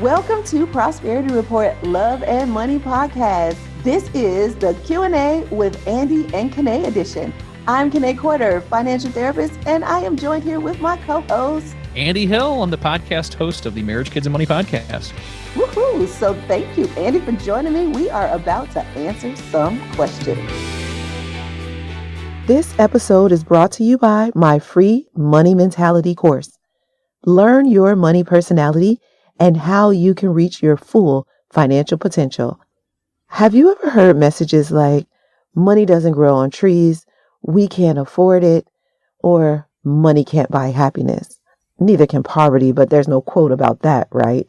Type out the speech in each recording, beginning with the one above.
Welcome to Prosperity Report Love and Money Podcast. This is the Q&A with Andy and Kanae edition. I'm Kanae Quarter, financial therapist, and I am joined here with my co-host, Andy Hill. I'm the podcast host of the Marriage, Kids, and Money podcast. Woohoo! So thank you, Andy, for joining me. We are about to answer some questions. This episode is brought to you by my free Money Mentality course. Learn your money personality and how you can reach your full financial potential. Have you ever heard messages like, money doesn't grow on trees, we can't afford it, or money can't buy happiness? Neither can poverty, but there's no quote about that, right?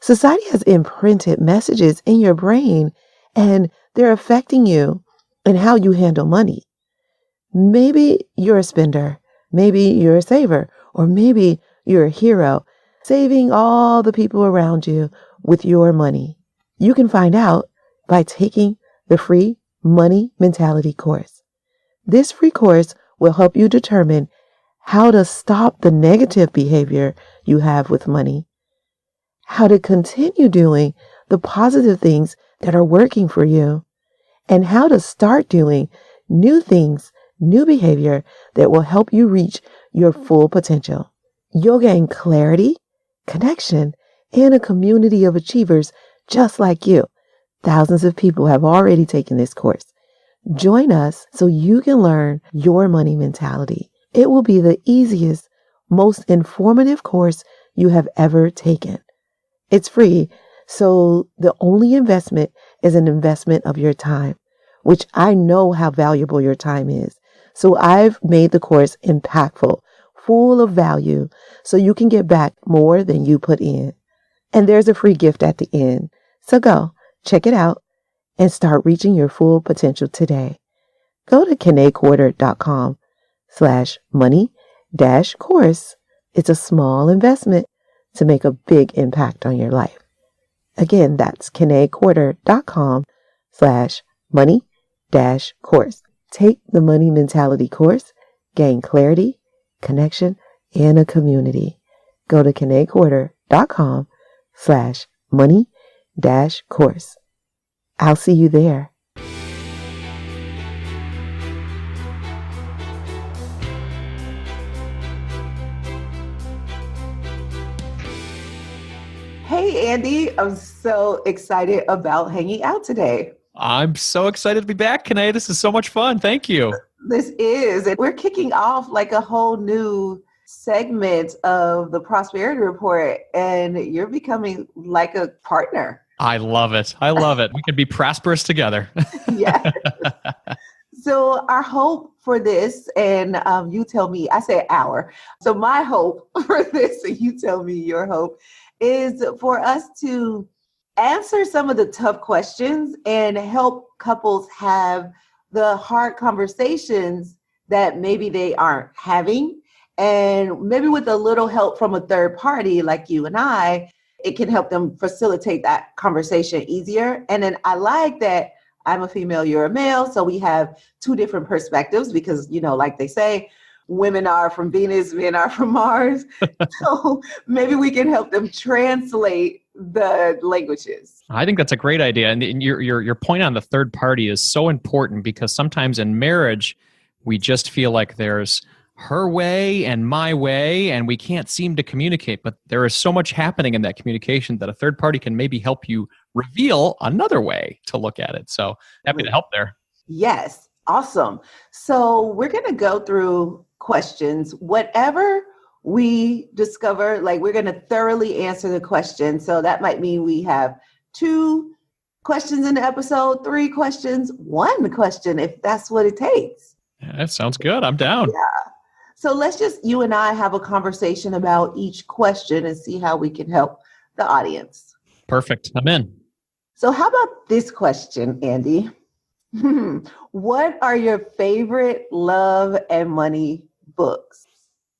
Society has imprinted messages in your brain, and they're affecting you and how you handle money. Maybe you're a spender, maybe you're a saver, or maybe you're a hero, saving all the people around you with your money. You can find out by taking the free Money Mentality course. This free course will help you determine how to stop the negative behavior you have with money, how to continue doing the positive things that are working for you, and how to start doing new things, new behavior that will help you reach your full potential. You'll gain clarity, connection, and a community of achievers just like you. Thousands of people have already taken this course. Join us so you can learn your money mentality. It will be the easiest, most informative course you have ever taken. It's free, so the only investment is an investment of your time, which I know how valuable your time is. So I've made the course impactful, full of value, so you can get back more than you put in. And there's a free gift at the end. So go, check it out, and start reaching your full potential today. Go to KanaeQuarter.com/money-course. It's a small investment to make a big impact on your life. Again, that's KanaeQuarter.com/money-course. Take the Money Mentality course, gain clarity, connection, and a community. Go to KanaeQuarter.com/money-course. I'll see you there. Hey, Andy, I'm so excited about hanging out today. I'm so excited to be back, Kanae. This is so much fun. Thank you. This is, and we're kicking off like a whole new segment of the Prosperity Report, and you're becoming like a partner. I love it. I love it. We can be prosperous together. Yeah. So our hope for this, and you tell me, I say our. So my hope for this, and you tell me your hope, is for us to answer some of the tough questions and help couples have the hard conversations that maybe they aren't having. And maybe with a little help from a third party like you and I, it can help them facilitate that conversation easier. And then I like that I'm a female, you're a male. So we have two different perspectives because, you know, like they say, women are from Venus, men are from Mars. So maybe we can help them translate the languages. I think that's a great idea. And your point on the third party is so important because sometimes in marriage, we just feel like there's her way and my way, and we can't seem to communicate. But there is so much happening in that communication that a third party can maybe help you reveal another way to look at it. So happy to help there. Yes. Awesome. So we're going to go through questions, whatever we discover, like we're going to thoroughly answer the question. So that might mean we have 2 questions in the episode, 3 questions, 1 question, if that's what it takes. Yeah, that sounds good. I'm down. Yeah. So let's just, you and I have a conversation about each question and see how we can help the audience. Perfect. I'm in. So how about this question, Andy? What are your favorite love and money books?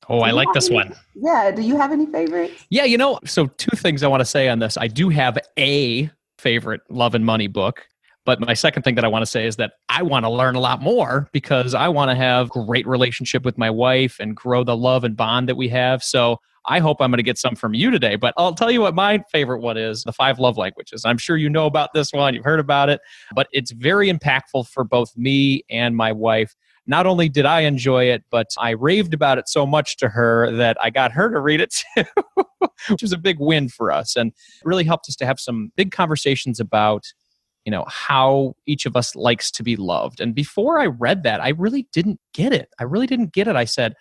Oh, I like this one. Yeah. Do you have any favorites? Yeah, so 2 things I want to say on this. I do have a favorite love and money book. But my second thing that I want to say is that I want to learn a lot more because I want to have a great relationship with my wife and grow the love and bond that we have. So I hope I'm going to get some from you today. But I'll tell you what my favorite one is, the 5 love languages. I'm sure you know about this one. You've heard about it. But it's very impactful for both me and my wife. Not only did I enjoy it, but I raved about it so much to her that I got her to read it too, which was a big win for us and really helped us to have some big conversations about, how each of us likes to be loved. And before I read that, I really didn't get it. I said,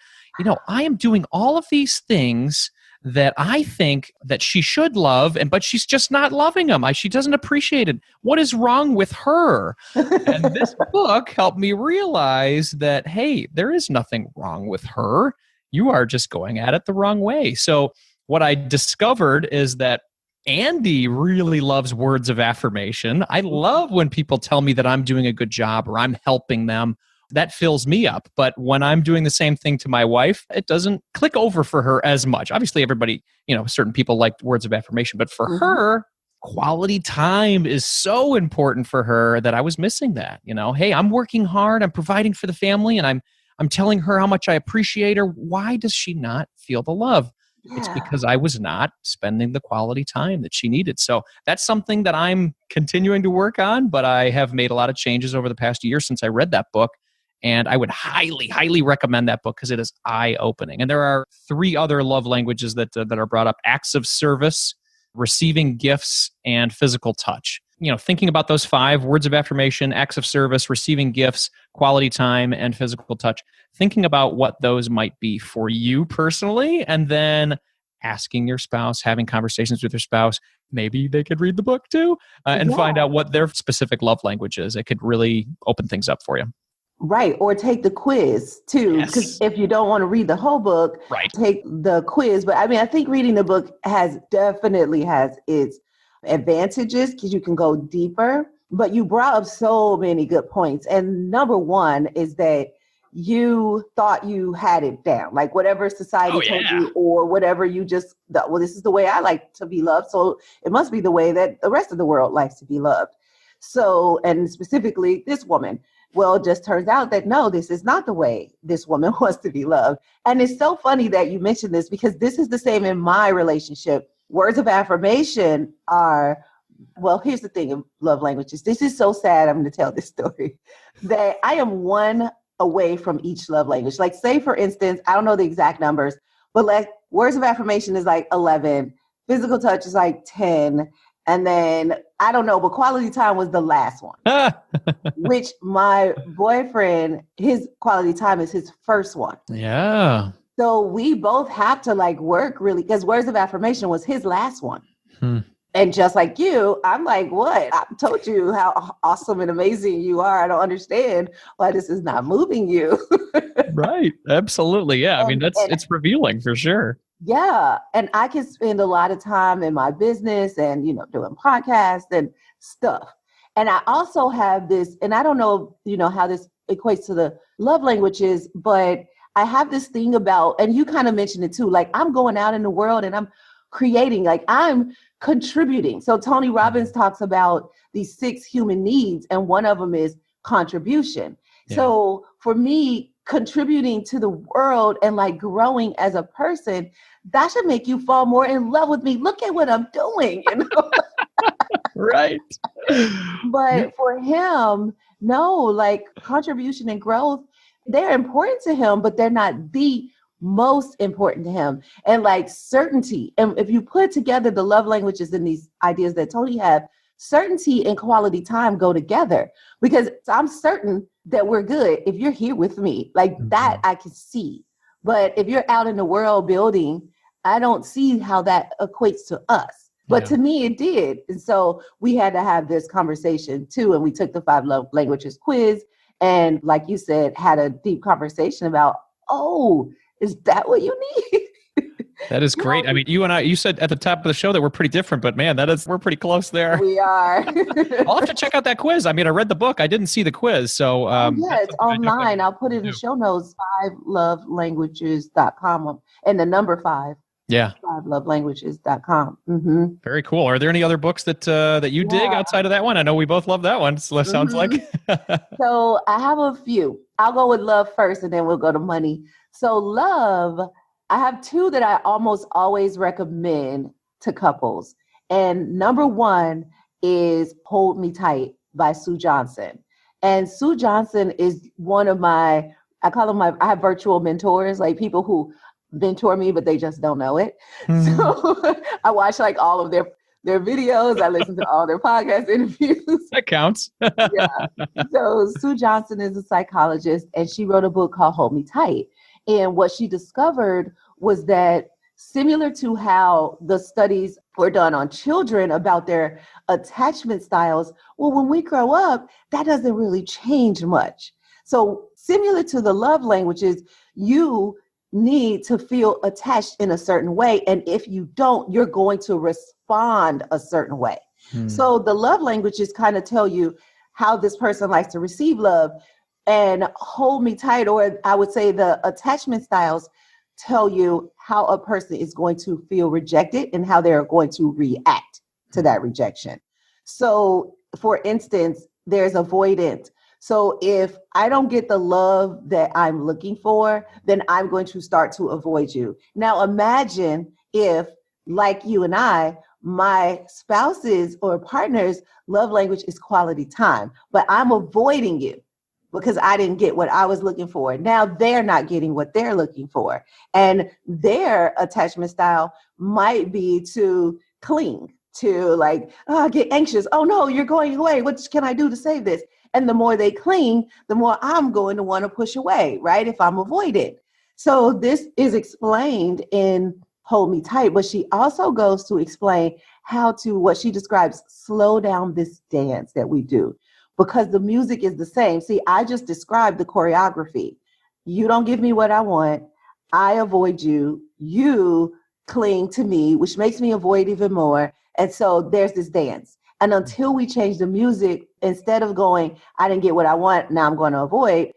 I am doing all of these things that I think that she should love, but she's just not loving them. She doesn't appreciate it. What is wrong with her? And this book helped me realize that, hey, there is nothing wrong with her. You are just going at it the wrong way. So what I discovered is that Andy really loves words of affirmation. I love when people tell me that I'm doing a good job or I'm helping them. That fills me up. But when I'm doing the same thing to my wife, it doesn't click over for her as much. Obviously, everybody, certain people like words of affirmation. But for her, quality time is so important for her that I was missing that. Hey, I'm working hard. I'm providing for the family. And I'm telling her how much I appreciate her. Why does she not feel the love? Yeah. It's because I was not spending the quality time that she needed. So that's something that I'm continuing to work on. But I have made a lot of changes over the past year since I read that book. And I would highly, highly recommend that book because it is eye-opening. And there are 3 other love languages that are brought up: acts of service, receiving gifts, and physical touch. Thinking about those 5 words of affirmation, acts of service, receiving gifts, quality time, and physical touch. Thinking about what those might be for you personally, and then asking your spouse, having conversations with your spouse. Maybe they could read the book too and find out what their specific love language is. It could really open things up for you. Right. Or take the quiz too. Because if you don't want to read the whole book, take the quiz. But I think reading the book definitely has its advantages because you can go deeper. But you brought up so many good points. And number one is that you thought you had it down, like whatever society told you or whatever you just thought, well, this is the way I like to be loved. So it must be the way that the rest of the world likes to be loved. So, and specifically this woman. Well, it just turns out that no, this is not the way this woman wants to be loved. And it's so funny that you mentioned this because this is the same in my relationship. Words of affirmation are, well, here's the thing of love languages. This is so sad. I'm going to tell this story that I am one away from each love language. Like say, for instance, I don't know the exact numbers, but like words of affirmation is like 11. Physical touch is like 10. And then, I don't know, but quality time was the last one, which my boyfriend, his quality time is his first one. Yeah. So we both have to like work really, because words of affirmation was his last one. And just like you, I'm like, what? I told you how awesome and amazing you are. I don't understand why this is not moving you. Right. Absolutely. Yeah. It's revealing for sure. Yeah. And I can spend a lot of time in my business and, doing podcasts and stuff. And I also have this, and I don't know, how this equates to the love languages, but I have this thing about, and you kind of mentioned it too, like I'm going out in the world and I'm creating, like I'm contributing. So Tony Robbins talks about these 6 human needs, and one of them is contribution. Yeah. So for me, contributing to the world and like growing as a person, that should make you fall more in love with me. Look at what I'm doing. Right. But for him, no, like contribution and growth, they're important to him, but they're not the most important to him. And like certainty. And if you put together the love languages and these ideas that Tony had, certainty and quality time go together because I'm certain that we're good if you're here with me, like that I can see. But if you're out in the world building, I don't see how that equates to us. But to me, it did. And so we had to have this conversation too. And we took the 5 love languages quiz. And like you said, had a deep conversation about, oh, is that what you need? That is great. I mean, you said at the top of the show that we're pretty different, but man, we're pretty close there. We are. I'll have to check out that quiz. I mean, I read the book. I didn't see the quiz. So it's online. I'll put it in the show notes, 5lovelanguages.com and the number 5. Yeah. 5lovelanguages.com. Mm-hmm. Very cool. Are there any other books that you dig outside of that one? I know we both love that one. So that sounds like. So I have a few. I'll go with love first and then we'll go to money. So love, I have two that I almost always recommend to couples. And number one is Hold Me Tight by Sue Johnson. And Sue Johnson is one of my, I call them I have virtual mentors, like people who mentor me, but they just don't know it. So I watch like all of their videos. I listen to all their podcast interviews. That counts. Yeah. So Sue Johnson is a psychologist, and she wrote a book called Hold Me Tight. And what she discovered was that similar to how the studies were done on children about their attachment styles, well, when we grow up, that doesn't really change much. So similar to the love languages, you need to feel attached in a certain way. And if you don't, you're going to respond a certain way. So the love languages kind of tell you how this person likes to receive love, and Hold Me Tight, or I would say the attachment styles, tell you how a person is going to feel rejected and how they're going to react to that rejection. So for instance, there's avoidance. So if I don't get the love that I'm looking for, then I'm going to start to avoid you. Now imagine if, like you and I, my spouse's or partner's love language is quality time, but I'm avoiding you because I didn't get what I was looking for. Now they're not getting what they're looking for. And their attachment style might be to cling, to like, get anxious. Oh no, you're going away. What can I do to save this? And the more they cling, the more I'm going to want to push away, right? If I'm avoided. So this is explained in Hold Me Tight, but she also goes to explain how to, what she describes, slow down this dance that we do, because the music is the same. See, I just described the choreography. You don't give me what I want. I avoid you. You cling to me, which makes me avoid even more. And so there's this dance. And until we change the music, instead of going, I didn't get what I want, now I'm going to avoid,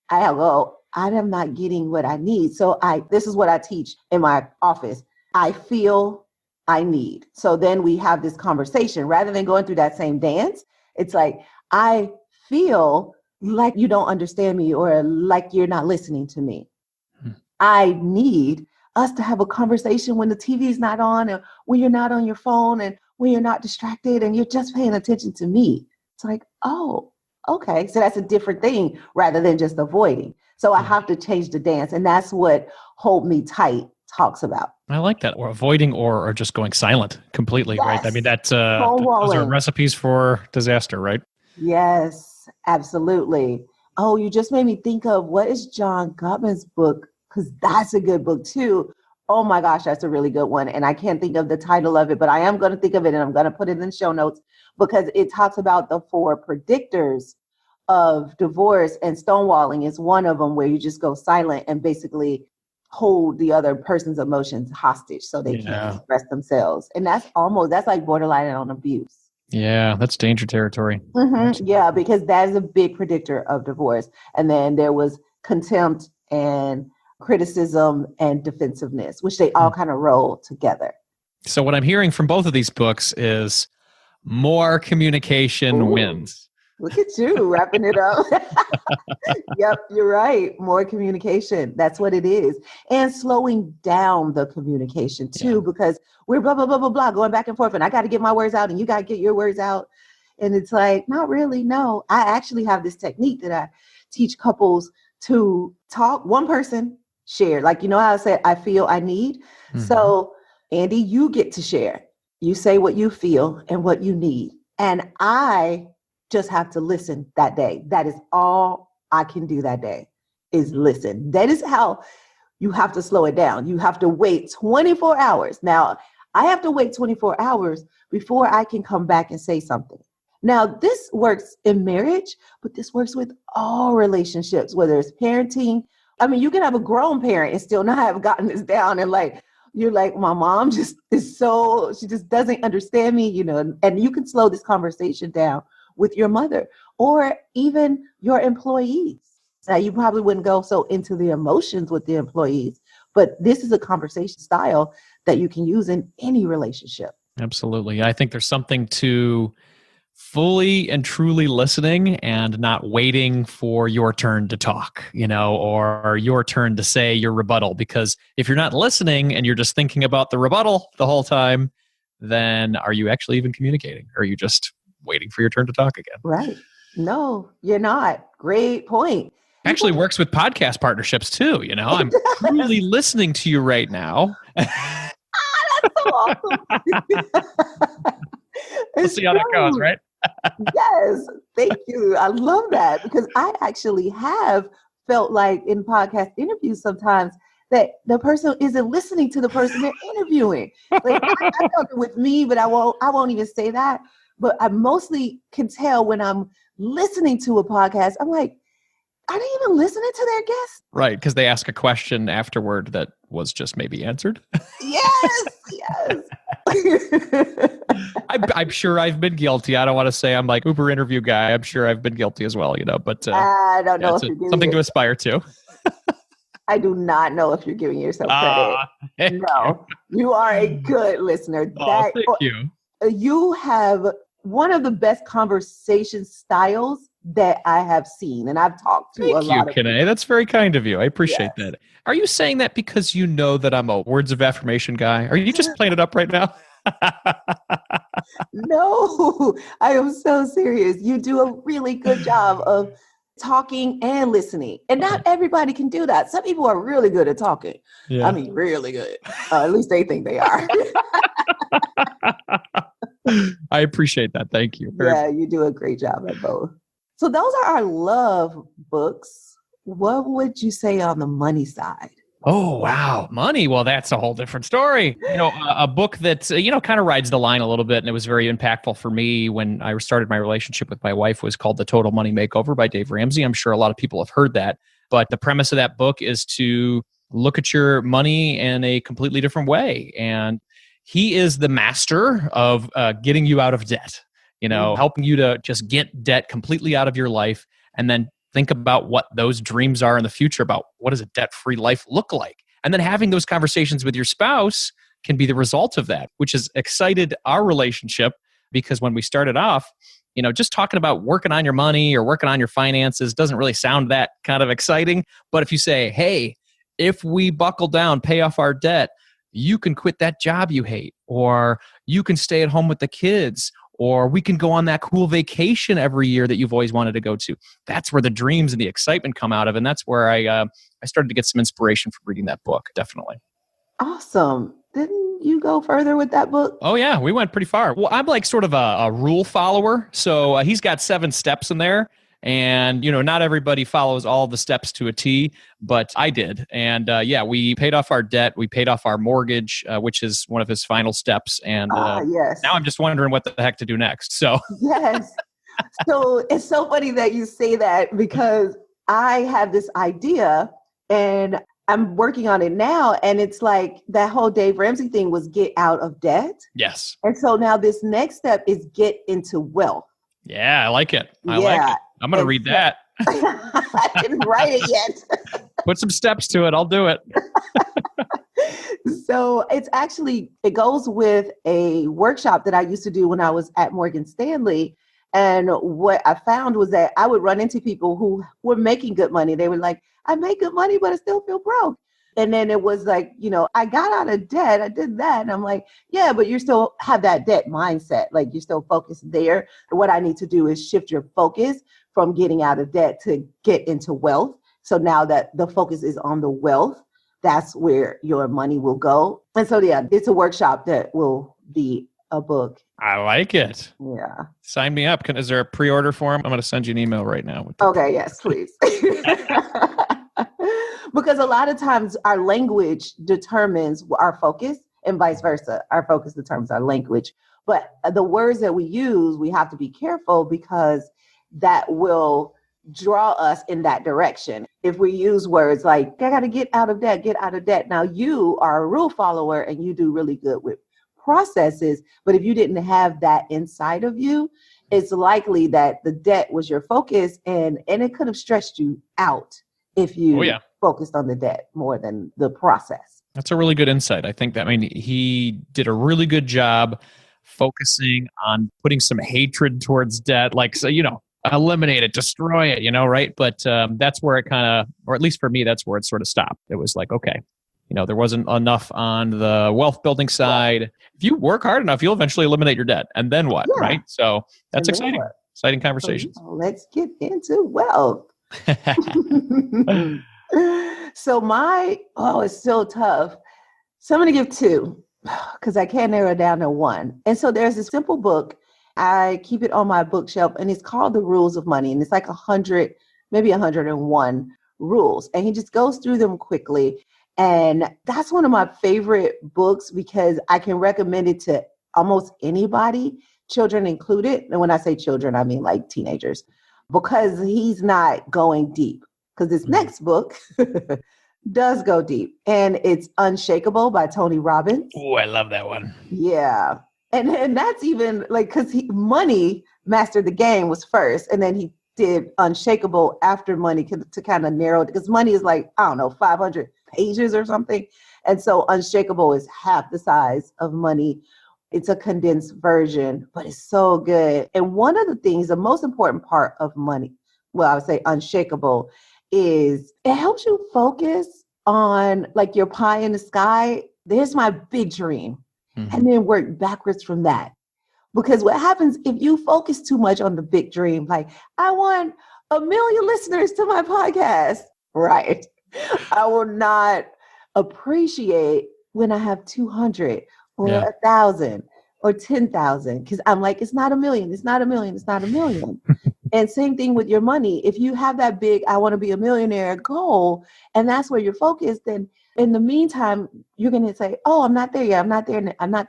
I go, I am not getting what I need. So this is what I teach in my office. I feel, I need. So then we have this conversation rather than going through that same dance. It's like, I feel like you don't understand me or like you're not listening to me. I need us to have a conversation when the TV is not on, and when you're not on your phone, and when you're not distracted and you're just paying attention to me. It's like, oh, okay. So that's a different thing rather than just avoiding. So I have to change the dance. And that's what Hold Me Tight talks about. I like that. Or avoiding or just going silent completely, Yes. right? I mean, that's those are recipes for disaster, right? Yes, absolutely. Oh, you just made me think of, what is John Gottman's book? Because that's a good book too. Oh my gosh, that's a really good one. And I can't think of the title of it, but I am going to think of it, and I'm going to put it in the show notes, because it talks about the 4 predictors of divorce, and stonewalling is one of them, where you just go silent and basically hold the other person's emotions hostage so they can't express themselves. And that's like borderline on abuse. Yeah, that's danger territory. Mm-hmm. Yeah, because that is a big predictor of divorce. And then there was contempt and criticism and defensiveness, which they all kind of roll together. So what I'm hearing from both of these books is more communication wins. Look at you wrapping it up. Yep, you're right. More communication. That's what it is. And slowing down the communication too, because we're blah, blah, blah, blah, blah, going back and forth. And I got to get my words out and you got to get your words out. And it's like, not really. No, I actually have this technique that I teach couples to talk. One person share. Like, you know how I said, I feel, I need. Mm-hmm. So Andy, you get to share. You say what you feel and what you need. And I just have to listen that day. That is all I can do that day, is listen. That is how you have to slow it down. You have to wait 24 hours. Now, I have to wait 24 hours before I can come back and say something. Now, this works in marriage, but this works with all relationships, whether it's parenting. I mean, you can have a grown parent and still not have gotten this down. And like, you're like, my mom just is so, she just doesn't understand me, you know, and you can slow this conversation down with your mother or even your employees. Now, you probably wouldn't go so into the emotions with the employees, but this is a conversation style that you can use in any relationship. Absolutely. I think there's something to fully and truly listening and not waiting for your turn to talk, or your turn to say your rebuttal. Because if you're not listening and you're just thinking about the rebuttal the whole time, then are you actually even communicating? Or are you just waiting for your turn to talk again? Right. No, you're not. Great point. Actually works with podcast partnerships too. I'm truly listening to you right now. That's so awesome. We'll see how that goes, right? Yes. Thank you. I love that, because I actually have felt like in podcast interviews sometimes that the person isn't listening to the person they're interviewing. Like I felt it with me, but I won't even say that. But I mostly can tell when I'm listening to a podcast, I'm like, are they even listening to their guests? Right, because they ask a question afterward that was just maybe answered. Yes, yes. I'm sure I've been guilty. I don't want to say I'm like Uber interview guy. I'm sure I've been guilty as well, but I don't know if you're something to aspire to. I do not know if you're giving yourself credit. No, you are a good listener. Thank you. You have one of the best conversation styles that I have seen, and I've talked to a lot of people. That's very kind of you. I appreciate that. Are you saying that because you know that I'm a words of affirmation guy? Are you just playing it up right now? No, I am so serious. You do a really good job of talking and listening. And not everybody can do that. Some people are really good at talking. Yeah. I mean, really good. At least they think they are. I appreciate that. Thank you. You do a great job at both. So those are our love books. What would you say on the money side? Oh, wow. Money. Well, that's a whole different story. A book that, kind of rides the line a little bit. And it was very impactful for me when I started my relationship with my wife, was called The Total Money Makeover by Dave Ramsey. I'm sure a lot of people have heard that. But the premise of that book is to look at your money in a completely different way. And he is the master of getting you out of debt, helping you to just get debt completely out of your life, and then think about what those dreams are in the future about what does a debt-free life look like. And then having those conversations with your spouse can be the result of that, which has excited our relationship, because when we started off, just talking about working on your money or working on your finances doesn't really sound that kind of exciting. But if you say, hey, if we buckle down, pay off our debt, you can quit that job you hate, or you can stay at home with the kids, or we can go on that cool vacation every year that you've always wanted to go to. That's where the dreams and the excitement come out of. And that's where I started to get some inspiration from reading that book, definitely. Awesome. Didn't you go further with that book? Oh, yeah. We went pretty far. Well, I'm like sort of a rule follower. So he's got 7 steps in there. And, not everybody follows all the steps to a T, but I did. And we paid off our debt. We paid off our mortgage, which is one of his final steps. And yes. Now I'm just wondering what the heck to do next. So yes. So it's so funny that you say that, because I have this idea and I'm working on it now. And it's like that whole Dave Ramsey thing was get out of debt. Yes. And so now this next step is get into wealth. Yeah, I like it. I like it. I'm going to read that. I didn't write it yet. Put some steps to it. I'll do it. So it goes with a workshop that I used to do when I was at Morgan Stanley. And what I found was that I would run into people who were making good money. They were like, I make good money, but I still feel broke. And then it was like, I got out of debt. I did that. And I'm like, yeah, but you still have that debt mindset. Like you're still focused there. What I need to do is shift your focus from getting out of debt to get into wealth. So now that the focus is on the wealth, that's where your money will go. And so, yeah, it's a workshop that will be a book. I like it. Yeah. Sign me up. Is there a pre-order form? I'm going to send you an email right now. Okay. Yes, please. Because a lot of times our language determines our focus and vice versa. Our focus determines our language. But the words that we use, we have to be careful, because that will draw us in that direction. If we use words like, I got to get out of debt, get out of debt. Now you are a rule follower and you do really good with processes. But if you didn't have that inside of you, it's likely that the debt was your focus and it could have stressed you out if you focused on the debt more than the process. That's a really good insight. I think that, he did a really good job focusing on putting some hatred towards debt, like, so, eliminate it, destroy it, right? But that's where it kind of, or at least for me, that's where it sort of stopped. It was like, okay, there wasn't enough on the wealth building side. If you work hard enough, you'll eventually eliminate your debt. And then what, right? So that's exciting. Exciting conversations. So let's get into wealth. So it's so tough. So I'm going to give two because I can't narrow it down to one. And so there's a simple book. I keep it on my bookshelf, and it's called The Rules of Money. And it's like 100, maybe 101 rules. And he just goes through them quickly. And that's one of my favorite books because I can recommend it to almost anybody, children included. And when I say children, I mean like teenagers, because he's not going deep. Because this next book does go deep, and it's Unshakable by Tony Robbins. Oh, I love that one. Yeah. And that's even like, because Money Mastered the Game was first, and then he did Unshakable after Money to kind of narrow it, because Money is like, I don't know, 500 pages or something. And so Unshakable is half the size of Money. It's a condensed version, but it's so good. And one of the things, the most important part of Money, well, I would say Unshakable, is it helps you focus on like your pie in the sky. There's my big dream. Mm-hmm. And then work backwards from that. Because what happens if you focus too much on the big dream, like I want 1 million listeners to my podcast, right? I will not appreciate when I have 200 or 1,000 or 10,000, because I'm like, it's not 1 million, it's not 1 million, it's not 1 million. And same thing with your money. If you have that big, I want to be a millionaire goal, and that's where you're focused, then in the meantime, you're going to say, oh, I'm not there yet. I'm not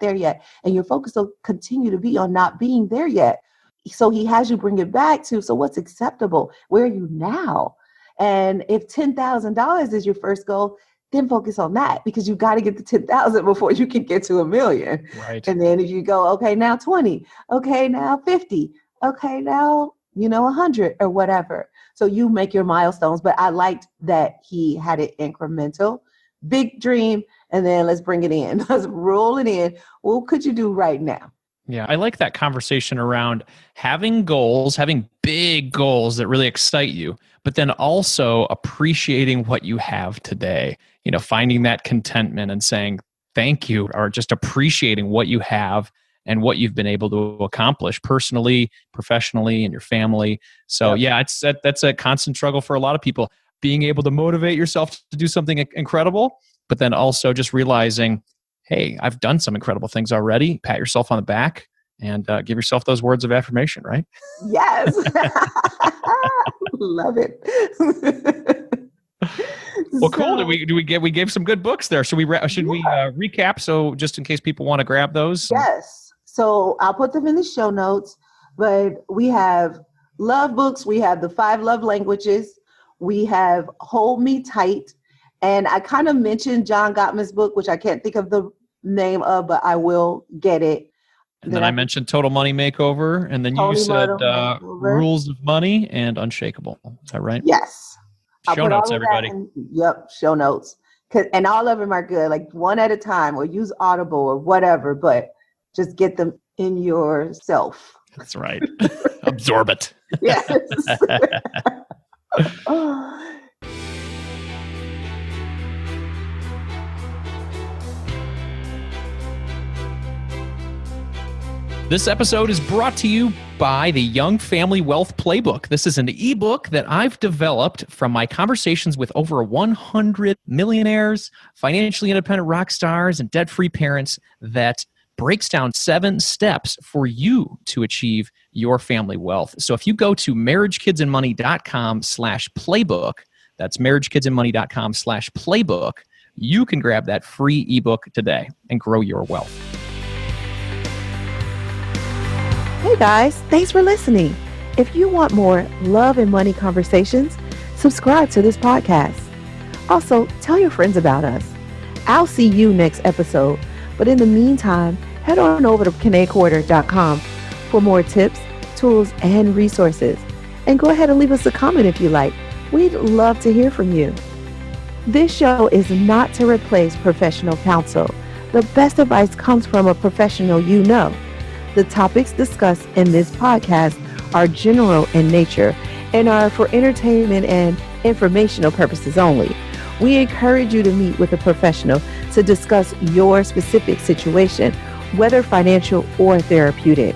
there yet. And your focus will continue to be on not being there yet. So he has you bring it back to, so what's acceptable? Where are you now? And if $10,000 is your first goal, then focus on that, because you got to get to 10,000 before you can get to 1 million. Right. And then if you go, okay, now 20, okay, now 50, okay, now 100 or whatever. So you make your milestones. But I liked that he had it incremental, big dream, and then let's bring it in. Let's roll it in. What could you do right now? Yeah, I like that conversation around having goals, having big goals that really excite you, but then also appreciating what you have today. Finding that contentment and saying thank you, or just appreciating what you have and what you've been able to accomplish personally, professionally, and your family. So that's a constant struggle for a lot of people. Being able to motivate yourself to do something incredible, but then also just realizing, hey, I've done some incredible things already. Pat yourself on the back and give yourself those words of affirmation, right? Yes. Love it. Well, cool. We gave some good books there. Should we recap? So just in case people want to grab those. Yes. So I'll put them in the show notes, but we have love books. We have the 5 love languages. We have Hold Me Tight. And I kind of mentioned John Gottman's book, which I can't think of the name of, but I will get it. And then I mentioned Total Money Makeover. And then you said Rules of Money and Unshakable. Is that right? Yes. Show notes, everybody. Show notes. And all of them are good, like one at a time, or use Audible or whatever, but just get them in yourself. That's right. Absorb it. Yes. This episode is brought to you by the Young Family Wealth Playbook. This is an ebook that I've developed from my conversations with over 100 millionaires, financially independent rock stars, and debt-free parents that breaks down 7 steps for you to achieve your family wealth. So if you go to marriagekidsandmoney.com/playbook, that's marriagekidsandmoney.com/playbook, you can grab that free ebook today and grow your wealth. Hey guys, thanks for listening. If you want more love and money conversations, subscribe to this podcast. Also, tell your friends about us. I'll see you next episode. But in the meantime, head on over to KeneCorder.com for more tips, tools, and resources. And go ahead and leave us a comment if you like. We'd love to hear from you. This show is not to replace professional counsel. The best advice comes from a professional you know. The topics discussed in this podcast are general in nature and are for entertainment and informational purposes only. We encourage you to meet with a professional to discuss your specific situation, whether financial or therapeutic.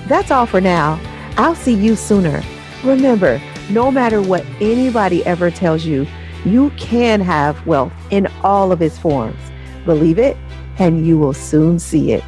That's all for now. I'll see you sooner. Remember, no matter what anybody ever tells you, you can have wealth in all of its forms. Believe it, and you will soon see it.